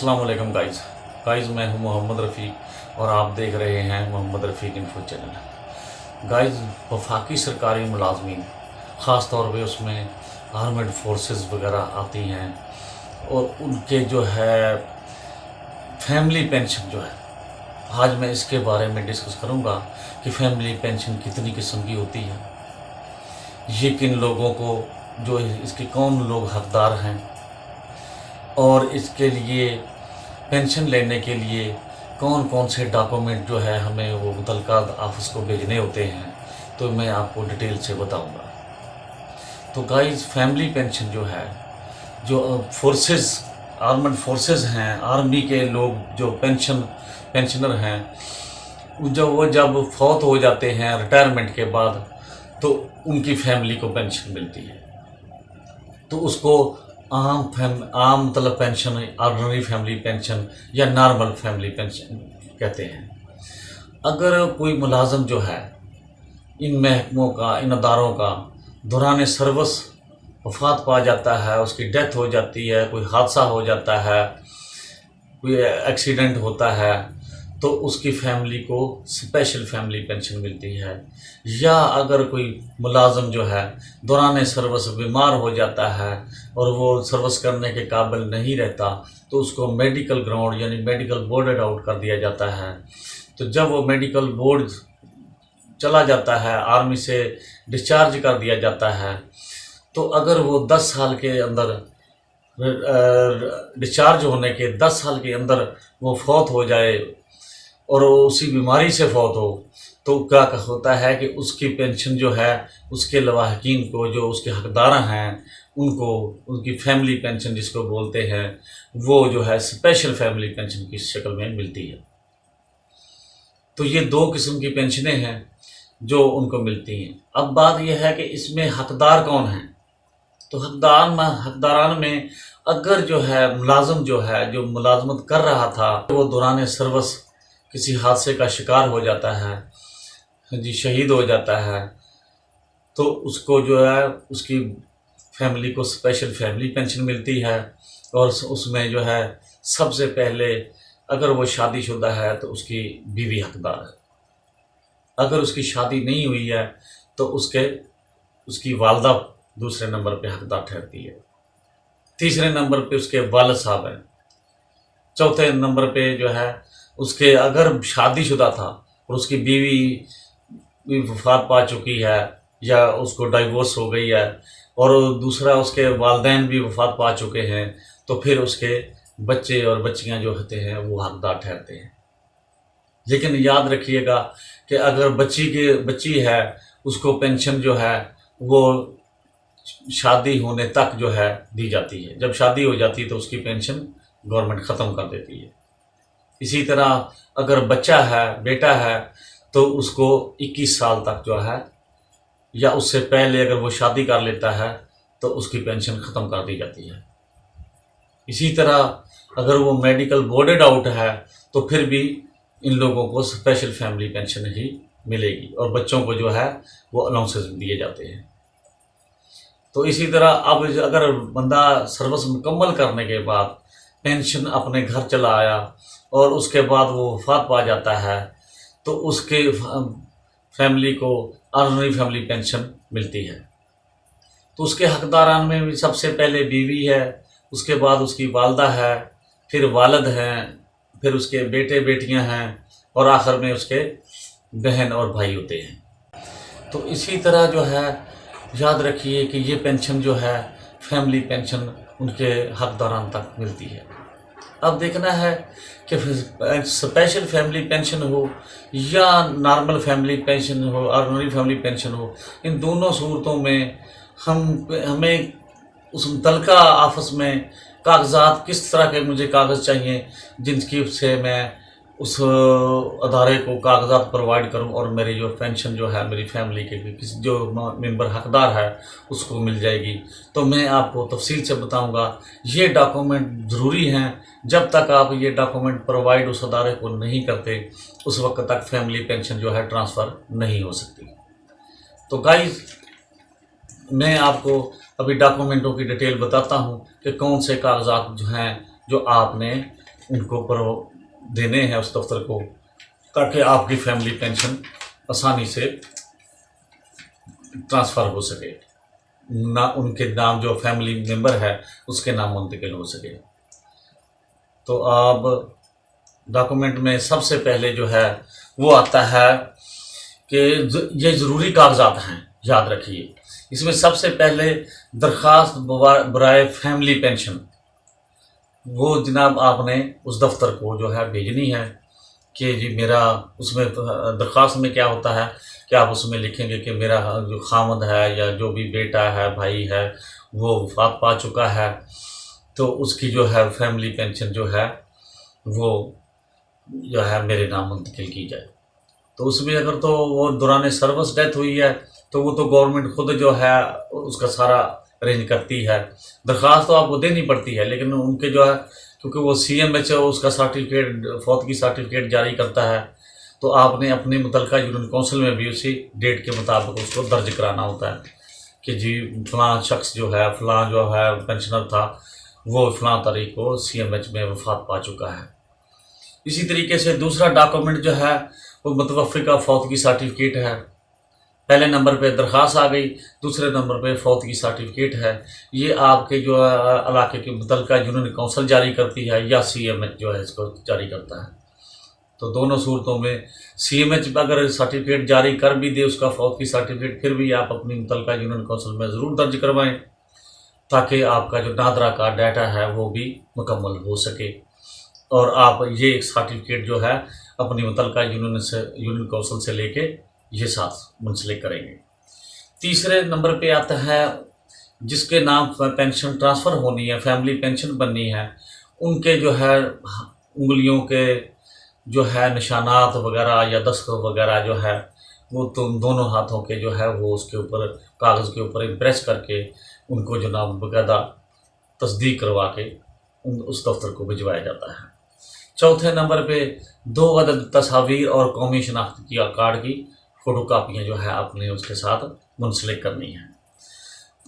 अस्सलाम वालेकुम गाइस मैं हूं मोहम्मद रफ़ीक और आप देख रहे हैं मोहम्मद रफ़ीक इन्फो चैनल। गाइस वफाकी सरकारी मुलाजमीन ख़ास तौर पे उसमें आर्मड फोर्सेस वगैरह आती हैं और उनके जो है फैमिली पेंशन जो है, आज मैं इसके बारे में डिस्कस करूंगा कि फैमिली पेंशन कितनी किस्म की होती है, ये किन लोगों को जो इसके कौन लोग हकदार हैं और इसके लिए पेंशन लेने के लिए कौन कौन से डॉक्यूमेंट जो है हमें वो मुतल्लिका ऑफिस को भेजने होते हैं, तो मैं आपको डिटेल से बताऊंगा। तो गाइस फैमिली पेंशन जो है, जो फोर्सेस आर्मड फोर्सेस हैं, आर्मी के लोग जो पेंशनर हैं, जब फौत हो जाते हैं रिटायरमेंट के बाद, तो उनकी फैमिली को पेंशन मिलती है। तो उसको आम मतलब पेंशन, ऑर्डिनरी फैमिली पेंशन या नॉर्मल फैमिली पेंशन कहते हैं। अगर कोई मुलाजम जो है इन महकमों का, इन अदारों का दौरान सर्विस वफात पा जाता है, उसकी डेथ हो जाती है, कोई हादसा हो जाता है, कोई एक्सीडेंट होता है, तो उसकी फैमिली को स्पेशल फैमिली पेंशन मिलती है। या अगर कोई मुलाजम जो है दौरान सर्विस बीमार हो जाता है और वो सर्विस करने के काबिल नहीं रहता, तो उसको मेडिकल ग्राउंड यानी मेडिकल बोर्डेड आउट कर दिया जाता है। तो जब वो मेडिकल बोर्ड चला जाता है, आर्मी से डिस्चार्ज कर दिया जाता है, तो अगर वो 10 साल के अंदर डिस्चार्ज होने के 10 साल के अंदर वो फौत हो जाए और उसी बीमारी से फौत हो, तो क्या होता है कि उसकी पेंशन जो है उसके लवाहकीन को, जो उसके हकदार हैं, उनको उनकी फैमिली पेंशन जिसको बोलते हैं, वो जो है स्पेशल फैमिली पेंशन की शक्ल में मिलती है। तो ये 2 किस्म की पेंशनें हैं जो उनको मिलती हैं। अब बात यह है कि इसमें हकदार कौन हैं। तो हकदारान में अगर जो है मुलाजम जो है, जो मुलाजमत कर रहा था, वो दौरान सर्विस किसी हादसे का शिकार हो जाता है, शहीद हो जाता है, तो उसको जो है उसकी फैमिली को स्पेशल फैमिली पेंशन मिलती है। और उसमें जो है सबसे पहले अगर वो शादीशुदा है तो उसकी बीवी हकदार है। अगर उसकी शादी नहीं हुई है तो उसकी वालदा दूसरे नंबर पे हकदार ठहरती है। तीसरे नंबर पे उसके वालिद साहब हैं। चौथे नंबर पे जो है उसके, अगर शादीशुदा था और उसकी बीवी भी वफात पा चुकी है या उसको डाइवोर्स हो गई है और दूसरा उसके वालिदैन भी वफात पा चुके हैं, तो फिर उसके बच्चे और बच्चियां जो होते हैं वो हकदार ठहरते हैं। लेकिन याद रखिएगा कि अगर बच्ची है, उसको पेंशन जो है वो शादी होने तक जो है दी जाती है। जब शादी हो जाती है तो उसकी पेंशन गवर्नमेंट ख़त्म कर देती है। इसी तरह अगर बच्चा है, बेटा है, तो उसको 21 साल तक जो है, या उससे पहले अगर वो शादी कर लेता है तो उसकी पेंशन ख़त्म कर दी जाती है। इसी तरह अगर वो मेडिकल बोर्डेड आउट है तो फिर भी इन लोगों को स्पेशल फैमिली पेंशन ही मिलेगी और बच्चों को जो है वो अलाउंसेस दिए जाते हैं। तो इसी तरह अब अगर बंदा सर्विस मुकम्मल करने के बाद पेंशन अपने घर चला आया और उसके बाद वो वफात पा जाता है, तो उसके फैमिली को ऑर्डिनरी फैमिली पेंशन मिलती है। तो उसके हकदारान में भी सबसे पहले बीवी है, उसके बाद उसकी वालदा है, फिर वालिद हैं, फिर उसके बेटे बेटियां हैं और आखिर में उसके बहन और भाई होते हैं। तो इसी तरह जो है याद रखिए कि ये पेंशन जो है फैमिली पेंशन उनके हकदारान तक मिलती है। अब देखना है कि स्पेशल फैमिली पेंशन हो या नॉर्मल फैमिली पेंशन हो, ऑर्डिनरी फैमिली पेंशन हो, इन दोनों सूरतों में हमें उस मुतल्लिका ऑफिस में कागजात, किस तरह के मुझे कागज़ चाहिए जिनकी से मैं उस अदारे को कागजात प्रोवाइड करूं और मेरी जो पेंशन जो है मेरी फैमिली के किसी जो मेंबर हकदार है उसको मिल जाएगी। तो मैं आपको तफसील से बताऊंगा। ये डॉक्यूमेंट ज़रूरी हैं। जब तक आप ये डॉक्यूमेंट प्रोवाइड उस अदारे को नहीं करते, उस वक्त तक फैमिली पेंशन जो है ट्रांसफ़र नहीं हो सकती। तो गाइस, मैं आपको अभी डॉक्यूमेंटों की डिटेल बताता हूँ कि कौन से कागजात जो हैं जो आपने उनको पर देने हैं उस दफ्तर को, ताकि आपकी फैमिली पेंशन आसानी से ट्रांसफ़र हो सके, ना उनके नाम जो फैमिली मेंबर है उसके नाम मुंतकिल हो सके। तो आप डॉक्यूमेंट में सबसे पहले जो है वो आता है कि ये ज़रूरी कागजात हैं, याद रखिए। इसमें सबसे पहले दरख्वास्त बराए फैमिली पेंशन, वो जनाब आपने उस दफ्तर को जो है भेजनी है कि जी मेरा, उसमें दरख्वास्त में क्या होता है कि आप उसमें लिखेंगे कि मेरा जो खामद है या जो भी बेटा है, भाई है, वो वफात पा चुका है, तो उसकी जो है फैमिली पेंशन जो है वो जो है मेरे नाम मुंतकिल की जाए। तो उसमें अगर तो वो दौरान सर्विस डेथ हुई है तो वो तो गवर्नमेंट खुद जो है उसका सारा अरेंज करती है। दरख्वास्त तो आपको देनी पड़ती है, लेकिन उनके जो है, क्योंकि वो CMH उसका सर्टिफिकेट, फौत की सर्टिफिकेट जारी करता है, तो आपने अपने मुतलका यूनियन काउंसिल में भी उसी डेट के मुताबिक उसको दर्ज कराना होता है कि जी फ़लाँ शख्स जो है, फ़लाँ जो है पेंशनर था, वो फ़लाँ तारीख को CMH में वफात पा चुका है। इसी तरीके से दूसरा डॉक्यूमेंट जो है वो मुतवफ़्फ़ी का फौत की सर्टिफिकेट है। पहले नंबर पे दरख्वास्त आ गई, दूसरे नंबर पे फौत की सर्टिफिकेट है। ये आपके जो इलाके के मुतलका यूनियन काउंसिल जारी करती है या CMH जो है इसको जारी करता है। तो दोनों सूरतों में CMH अगर सर्टिफिकेट जारी कर भी दे उसका फौत की सर्टिफिकेट, फिर भी आप अपनी मुतलका यूनियन काउंसिल में ज़रूर दर्ज करवाएं, ताकि आपका जो नादरा का डाटा है वो भी मुकम्मल हो सके और आप ये एक सर्टिफिकेट जो है अपनी मुतलका यूनियन काउंसिल से लेके ये साथ मुंसलिक करेंगे। तीसरे नंबर पे आता है जिसके नाम पेंशन ट्रांसफ़र होनी है, फैमिली पेंशन बननी है, उनके जो है उंगलियों के जो है निशानात वगैरह या दस्तखत वगैरह जो है वो तुम दोनों हाथों के जो है वो उसके ऊपर कागज़ के ऊपर इम्प्रेस करके उनको जनाब बाकायदा तस्दीक करवा के उस दफ्तर को भिजवाया जाता है। चौथे नंबर पे 2 अदद तस्वीर और कौमी शनाख्त की कार्ड की फ़ोटो कापियाँ जो है आपने उसके साथ मुंसलिक करनी है।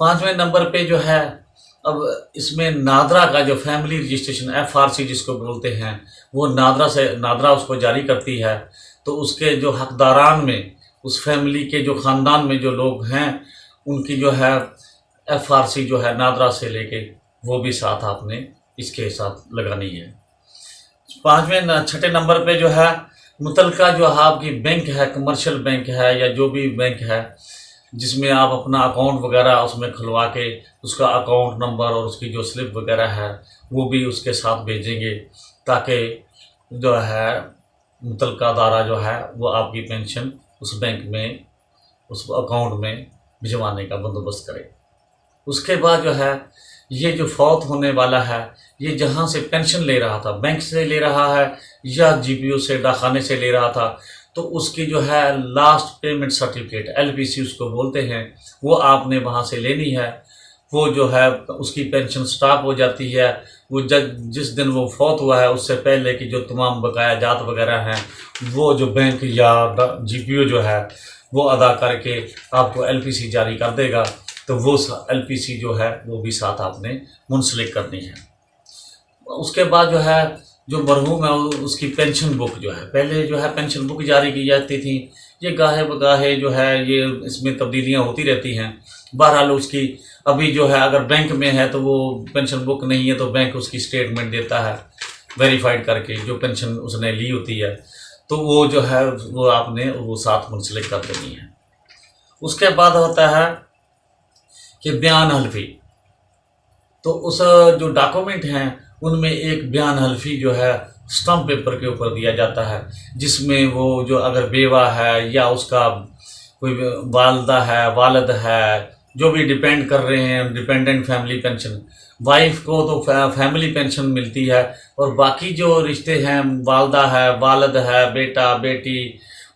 5वें नंबर पे जो है अब इसमें नादरा का जो फैमिली रजिस्ट्रेशन FRC जिसको बोलते हैं, वो नादरा उसको जारी करती है। तो उसके जो हकदारान में, उस फैमिली के जो ख़ानदान में जो लोग हैं, उनकी जो है FRC जो है नादरा से लेके वो भी साथ आपने इसके साथ लगानी है। 6ठे नंबर पे जो है मुतलका जो आपकी बैंक है, कमर्शियल बैंक है या जो भी बैंक है जिसमें आप अपना अकाउंट वगैरह उसमें खुलवा के उसका अकाउंट नंबर और उसकी जो स्लिप वगैरह है वो भी उसके साथ भेजेंगे, ताकि जो है मुतलका दारा जो है वो आपकी पेंशन उस बैंक में, उस अकाउंट में भिजवाने का बंदोबस्त करे। उसके बाद जो है ये जो फौत होने वाला है, ये जहाँ से पेंशन ले रहा था, बैंक से ले रहा है या GPO से, डाकखाने से ले रहा था, तो उसकी जो है लास्ट पेमेंट सर्टिफिकेट LPC उसको बोलते हैं, वो आपने वहाँ से लेनी है। वो जो है उसकी पेंशन स्टॉप हो जाती है, वो जिस दिन वो फौत हुआ है उससे पहले की जो तमाम बकाया जात वगैरह हैं वो जो बैंक या GPO जो है वो अदा करके आपको LPC जारी कर देगा। तो वो LPC जो है वो भी साथ आपने मुंसलिक करनी है। उसके बाद जो है जो मरहूम है उसकी पेंशन बुक जो है, पहले जो है पेंशन बुक जारी की जाती थी, ये गाहे बगाहे जो है ये इसमें तब्दीलियां होती रहती हैं। बहरहाल उसकी अभी जो है अगर बैंक में है तो वो पेंशन बुक नहीं है तो बैंक उसकी स्टेटमेंट देता है वेरीफाइड करके जो पेंशन उसने ली होती है, तो वो जो है वो आपने वो साथ मुंसलिक कर देनी है। उसके बाद होता है कि बयान हल्फी, तो उस जो डॉक्यूमेंट हैं उनमें एक बयान हल्फी जो है स्टम्प पेपर के ऊपर दिया जाता है, जिसमें वो जो अगर बेवा है या उसका कोई वालदा है, वालिद है, जो भी डिपेंड कर रहे हैं, डिपेंडेंट फैमिली पेंशन, वाइफ को तो फैमिली पेंशन मिलती है और बाकी जो रिश्ते हैं, वालदा है, वालिद है, बेटा बेटी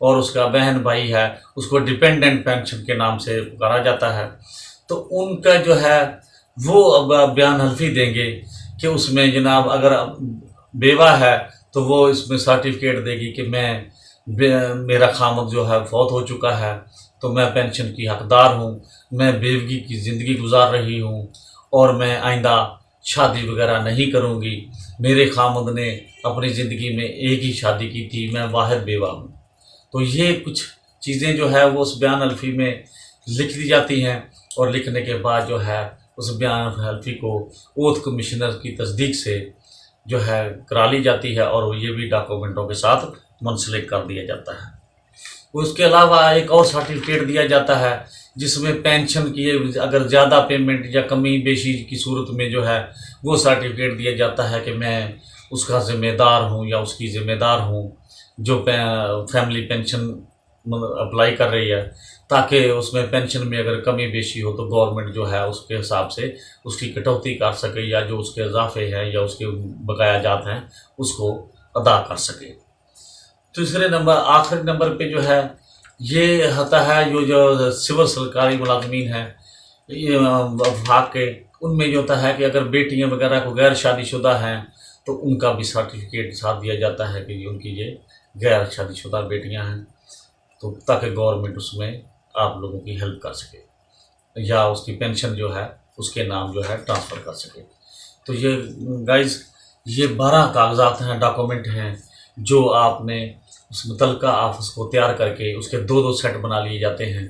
और उसका बहन भाई है, उसको डिपेंडेंट पेंशन के नाम से पुकारा जाता है। तो उनका जो है वो अब बयान हल्फी देंगे कि उसमें जनाब अगर बेवा है तो वो इसमें सर्टिफिकेट देगी कि मेरा खामद जो है फौत हो चुका है, तो मैं पेंशन की हकदार हूँ, मैं बेवगी की ज़िंदगी गुजार रही हूँ और मैं आइंदा शादी वगैरह नहीं करूँगी। मेरे खामद ने अपनी ज़िंदगी में एक ही शादी की थी, मैं वाहिद बेवा हूँ। तो ये कुछ चीज़ें जो है वो उस बयान हल्फी में लिख दी जाती हैं, और लिखने के बाद जो है उस बयान हल्फी को ओथ कमिश्नर की तस्दीक से जो है करा ली जाती है, और ये भी डॉक्यूमेंटों के साथ मुंसलिक कर दिया जाता है। उसके अलावा एक और सर्टिफिकेट दिया जाता है जिसमें पेंशन की अगर ज़्यादा पेमेंट या कमी बेशी की सूरत में जो है वो सर्टिफिकेट दिया जाता है कि मैं उसका ज़िम्मेदार हूँ या उसकी ज़िम्मेदार हूँ जो फैमिली पेंशन अप्लाई कर रही है, ताकि उसमें पेंशन में अगर कमी बेशी हो तो गवर्नमेंट जो है उसके हिसाब से उसकी कटौती कर सके, या जो उसके इजाफे हैं या उसके बकाया जात हैं उसको अदा कर सके। तीसरे नंबर आखिरी नंबर पे जो है ये होता है जो सिविल सरकारी मुलाजमीन हैं ये विभाग के, उनमें जो होता है कि अगर बेटियां वगैरह को गैर शादीशुदा हैं तो उनका भी सर्टिफिकेट साथ दिया जाता है कि उनकी ये गैर शादीशुदा बेटियां हैं, तो ताकि गवर्नमेंट उसमें आप लोगों की हेल्प कर सके या उसकी पेंशन जो है उसके नाम जो है ट्रांसफ़र कर सके। तो ये गाइस ये 12 कागजात हैं, डॉक्यूमेंट हैं जो आपने उस मुतलका ऑफिस को तैयार करके उसके 2-2 सेट बना लिए जाते हैं,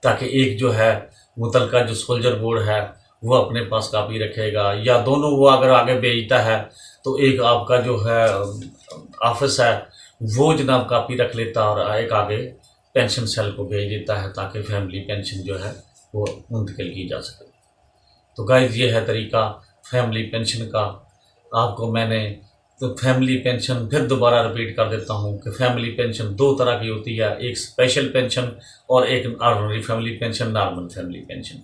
ताकि एक जो है मुतलका जो सोल्जर बोर्ड है वो अपने पास कापी रखेगा, या दोनों वो अगर आगे भेजता है तो एक आपका जो है ऑफिस है वो जनाब कापी रख लेता और एक आगे पेंशन सेल को भेज देता है, ताकि फैमिली पेंशन जो है वो मुंतकिल की जा सके। तो गाइस ये है तरीका फैमिली पेंशन का। आपको मैंने तो फैमिली पेंशन फिर दोबारा रिपीट कर देता हूँ कि फैमिली पेंशन 2 तरह की होती है, एक स्पेशल पेंशन और एक ordinary family pension, normal family pension.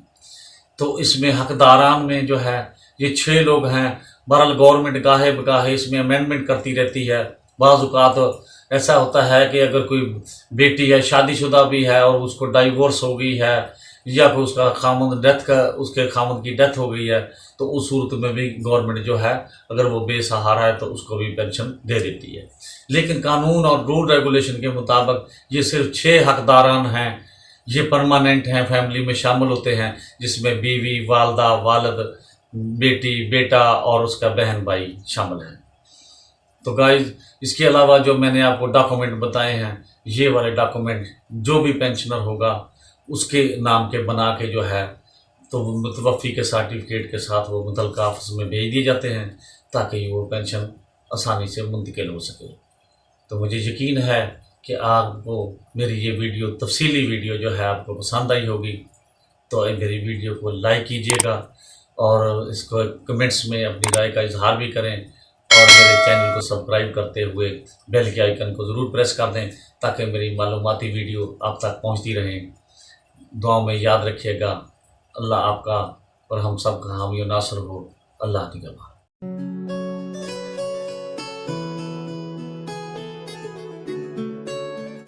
तो इसमें हकदारान में जो है ये 6 लोग हैं। बहरहाल गवर्नमेंट गाहे बगाहे इसमें अमेंडमेंट करती रहती है। बाज़ औक़ात ऐसा होता है कि अगर कोई बेटी है शादीशुदा भी है और उसको डाइवोर्स हो गई है, या फिर उसका खामद उसके खामद की डेथ हो गई है, तो उस सूरत में भी गवर्नमेंट जो है अगर वो बेसहारा है तो उसको भी पेंशन दे देती है। लेकिन कानून और रूल रेगुलेशन के मुताबिक ये सिर्फ 6 हकदारान हैं, ये परमानेंट हैं, फैमिली में शामिल होते हैं, जिसमें बीवी, वालदा, वालिद, बेटी, बेटा और उसका बहन भाई शामिल हैं। तो गाइस इसके अलावा जो मैंने आपको डॉक्यूमेंट बताए हैं, ये वाले डॉक्यूमेंट जो भी पेंशनर होगा उसके नाम के बना के जो है तो मुतवफ़ी के सर्टिफिकेट के साथ वो मुतलका ऑफिस में भेज दिए जाते हैं, ताकि वो पेंशन आसानी से मुंतकिल हो सके। तो मुझे यकीन है कि आपको मेरी ये वीडियो तफसीली वीडियो जो है आपको पसंद आई होगी। तो मेरी वीडियो को लाइक कीजिएगा और इसको कमेंट्स में अपनी राय का इजहार भी करें, और मेरे चैनल को सब्सक्राइब करते हुए बेल के आइकन को ज़रूर प्रेस कर दें, ताकि मेरी मालूमाती वीडियो आप तक पहुंचती रहें। दुआ में याद रखिएगा। अल्लाह आपका और हम सब का हामी और नासर हो। अल्लाह निगहबान।